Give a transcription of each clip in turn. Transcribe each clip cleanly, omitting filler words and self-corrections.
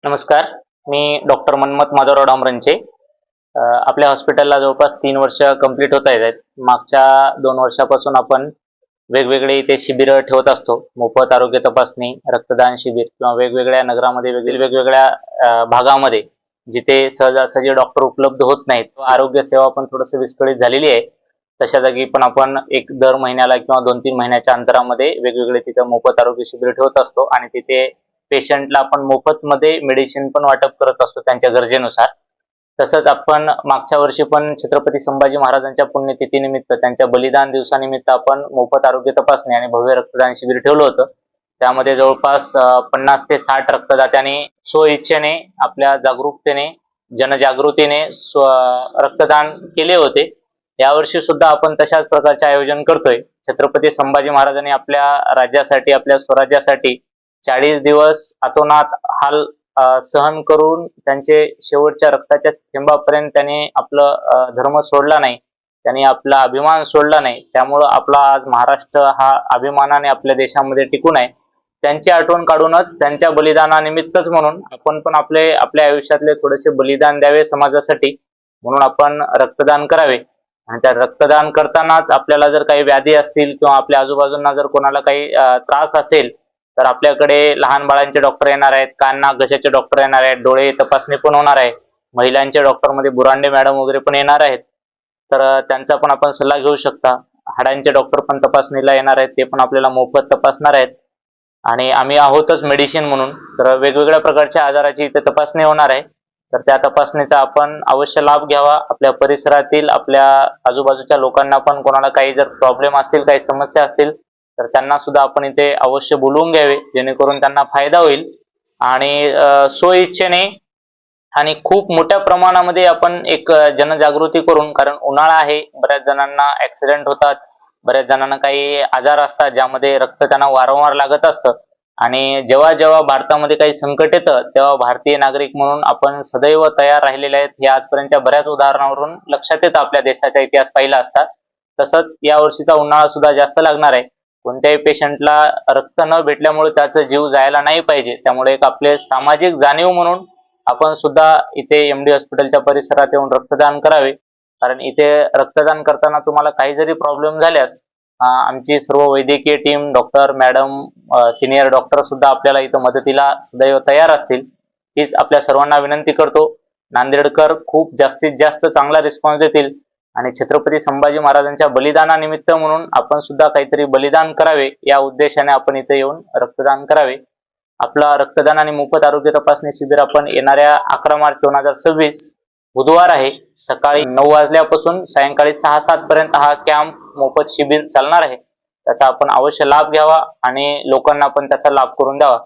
नमस्कार. मी डॉक्टर मन्मथ माधवराव डांबरेंचे. आपल्या हॉस्पिटलला जवळपास 3 वर्ष कंप्लीट होत आहेत. मागच्या 2 वर्षापासून आपण वेगवेगळे इथे शिबिरं ठेवत असतो. मोफत आरोग्य तपासणी, रक्तदान शिबिर किंवा वेगवेगळ्या नगरामध्ये वेगवेगळ्या भागामध्ये जिथे सहजासहजी डॉक्टर उपलब्ध होत नाहीत, आरोग्य सेवा पण थोडंसं विस्कळीत झालेली आहे. तशा जागी पण आपण एक दर महिन्याला किंवा 2-3 महिन्याच्या अंतरामध्ये वेगवेगळे तिथं मोफत आरोग्य शिबिर ठेवत असतो आणि तिथे पेशंटला आपण मोफतमध्ये मेडिसिन पण वाटप करत असतो त्यांच्या गरजेनुसार. तसंच आपण मागच्या वर्षी पण छत्रपती संभाजी महाराजांच्या पुण्यतिथीनिमित्त त्यांच्या बलिदान दिवसानिमित्त आपण मोफत आरोग्य तपासणी आणि भव्य रक्तदान शिबिर ठेवलं होतं. त्यामध्ये जवळपास 50 ते 60 रक्तदात्यांनी स्वइच्छेने, आपल्या जागरूकतेने, जनजागृतीने रक्तदान केले होते. यावर्षी सुद्धा आपण तशाच प्रकारचे आयोजन करतोय. छत्रपती संभाजी महाराजांनी आपल्या राज्यासाठी, आपल्या स्वराज्यासाठी 40 दिवस अतोनात हाल सहन करून त्यांचे शेवटच्या रक्ताच्या थेंबापर्यंत त्यांनी आपलं धर्म सोडला नाही, त्यांनी आपला अभिमान सोडला नाही. त्यामुळं आपला आज महाराष्ट्र हा अभिमानाने आपल्या देशामध्ये टिकून आहे. त्यांची आठवण काढूनच, त्यांच्या बलिदानानिमित्तच म्हणून आपण पण आपल्या आयुष्यातले थोडेसे बलिदान द्यावे समाजासाठी, म्हणून आपण रक्तदान करावे. आणि त्या रक्तदान करतानाच आपल्याला जर काही व्याधी असतील किंवा आपल्या आजूबाजूंना जर कोणाला काही त्रास असेल तर आपल्याकडे लहान बाळांचे डॉक्टर येणार आहेत, कान नाक घशाचे डॉक्टर येणार आहेत, डोळे तपासणी पण होणार आहे, महिलांचे डॉक्टरमध्ये बुरांडे मॅडम वगैरे पण येणार आहेत. तर त्यांचा पण आपण सल्ला घेऊ शकता. हाडांचे डॉक्टर पण तपासणीला येणार आहेत, ते पण आपल्याला मोफत तपासणार आहेत. आणि आम्ही आहोतच मेडिसिन म्हणून, तर वेगवेगळ्या प्रकारच्या आजाराची इथे तपासणी होणार आहे. तर त्या तपासणीचा आपण अवश्य लाभ घ्यावा. आपल्या परिसरातील, आपल्या आजूबाजूच्या लोकांना पण कोणाला काही जर प्रॉब्लेम असतील, काही समस्या असतील तर त्यांना सुद्धा आपण इथे अवश्य बोलवून घ्यावे, जेणेकरून त्यांना फायदा होईल. आणि स्वइच्छेने आणि खूप मोठ्या प्रमाणामध्ये आपण एक जनजागृती करून, कारण उन्हाळा आहे, बऱ्याच जणांना ऍक्सिडेंट होतात, बऱ्याच जणांना काही आजार असतात ज्यामध्ये रक्त त्यांना वारंवार लागत असतं. आणि जेव्हा जेव्हा भारतामध्ये काही संकट येतं तेव्हा भारतीय नागरिक म्हणून आपण सदैव तयार राहिलेले आहेत, हे आजपर्यंतच्या बऱ्याच उदाहरणावरून लक्षात येतं. आपल्या देशाचा इतिहास पाहिला असता. तसंच या वर्षीचा उन्हाळा सुद्धा जास्त लागणार आहे. कोणत्याही पेशंटला रक्त न भेटल्यामुळे त्याचा जीव जायला नाही पाहिजे. त्यामुळे एक आपले सामाजिक जाणीव म्हणून आपण सुद्धा इथे एमडी हॉस्पिटलच्या परिसरात येऊन रक्तदान करावे. कारण इथे रक्तदान करताना तुम्हाला काही जरी प्रॉब्लेम झाल्यास आमची सर्व वैद्यकीय team, doctor madam, senior doctor सुद्धा आपल्याला इथं मदतीला सदैव तयार असतील. हीच आपल्या सर्वांना विनंती करतो. नांदेडकर खूप जास्तीत जास्त चांगला रिस्पॉन्स देतील आणि छत्रपती संभाजी महाराजांच्या बलिदानानिमित्त म्हणून आपण सुद्धा काहीतरी बलिदान करावे, या उद्देशाने आपण इथे येऊन रक्तदान करावे. आपला रक्तदान आणि मोफत आरोग्य तपासणी शिबिर आपण येणाऱ्या 11 मार्च 2026 बुधवार आहे, सकाळी 9 वाजल्यापासून सायंकाळी 6-7 पर्यंत हा कॅम्प मोफत शिबिर चालणार आहे. त्याचा आपण अवश्य लाभ घ्यावा आणि लोकांना पण त्याचा लाभ करून द्यावा,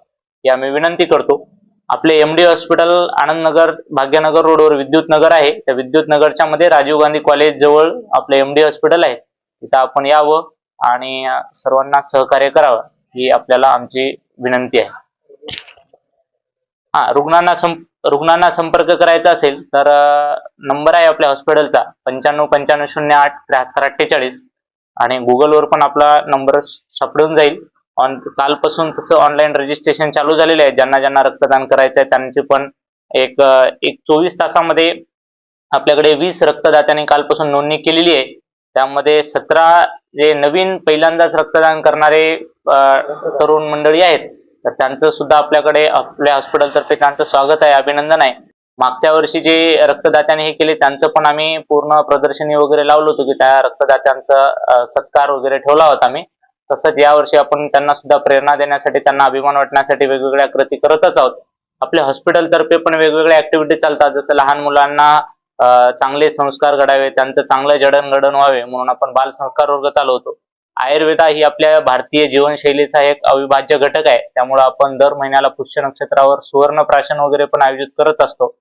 या मी विनंती करतो. आपले एमडी हॉस्पिटल आनंदनगर, भाग्यनगर रोडवर विद्युत नगर आहे. त्या विद्युत नगरच्या मध्ये राजीव गांधी कॉलेज जवळ आपले एमडी हॉस्पिटल आहे. तिथं आपण यावं आणि सर्वांना सहकार्य करावं, ही आपल्याला आमची विनंती आहे. रुग्णांना संपर्क करायचा असेल तर नंबर आहे आपल्या हॉस्पिटलचा 95-95-08-73-48 आणि गुगलवर पण आपला नंबर सापडून जाईल. कालपासून तसं ऑनलाईन रजिस्ट्रेशन चालू झालेले आहे. ज्यांना ज्यांना रक्तदान करायचं आहे त्यांची पण एक 24 तासामध्ये आपल्याकडे 20 रक्तदात्यांनी कालपासून नोंदणी केलेली आहे. त्यामध्ये 17 जे नवीन पहिल्यांदाच रक्तदान करणारे तरुण मंडळी आहेत, तर त्यांचं सुद्धा आपल्याकडे आपल्या हॉस्पिटलतर्फे त्यांचं स्वागत आहे, अभिनंदन आहे. मागच्या वर्षी जे रक्तदात्यांनी हे केले त्यांचं पण आम्ही पूर्ण प्रदर्शनी वगैरे लावलो होतो, की त्या रक्तदात्यांचा सत्कार वगैरे ठेवला होता आम्ही. तसंच यावर्षी आपण त्यांना सुद्धा प्रेरणा देण्यासाठी, त्यांना अभिमान वाटण्यासाठी वेगवेगळ्या कृती करतच आहोत. आपल्या हॉस्पिटलतर्फे पण वेगवेगळ्या ऍक्टिव्हिटी चालतात. जसं लहान मुलांना चांगले संस्कार घडावे, त्यांचं चांगलं जडणघडण व्हावे म्हणून आपण बाल संस्कार वर्ग चालवतो. आयुर्वेदा ही आपल्या भारतीय जीवनशैलीचा एक अविभाज्य घटक आहे. त्यामुळे आपण दर महिन्याला पुष्य नक्षत्रावर सुवर्ण प्राशन वगैरे पण आयोजित करत असतो.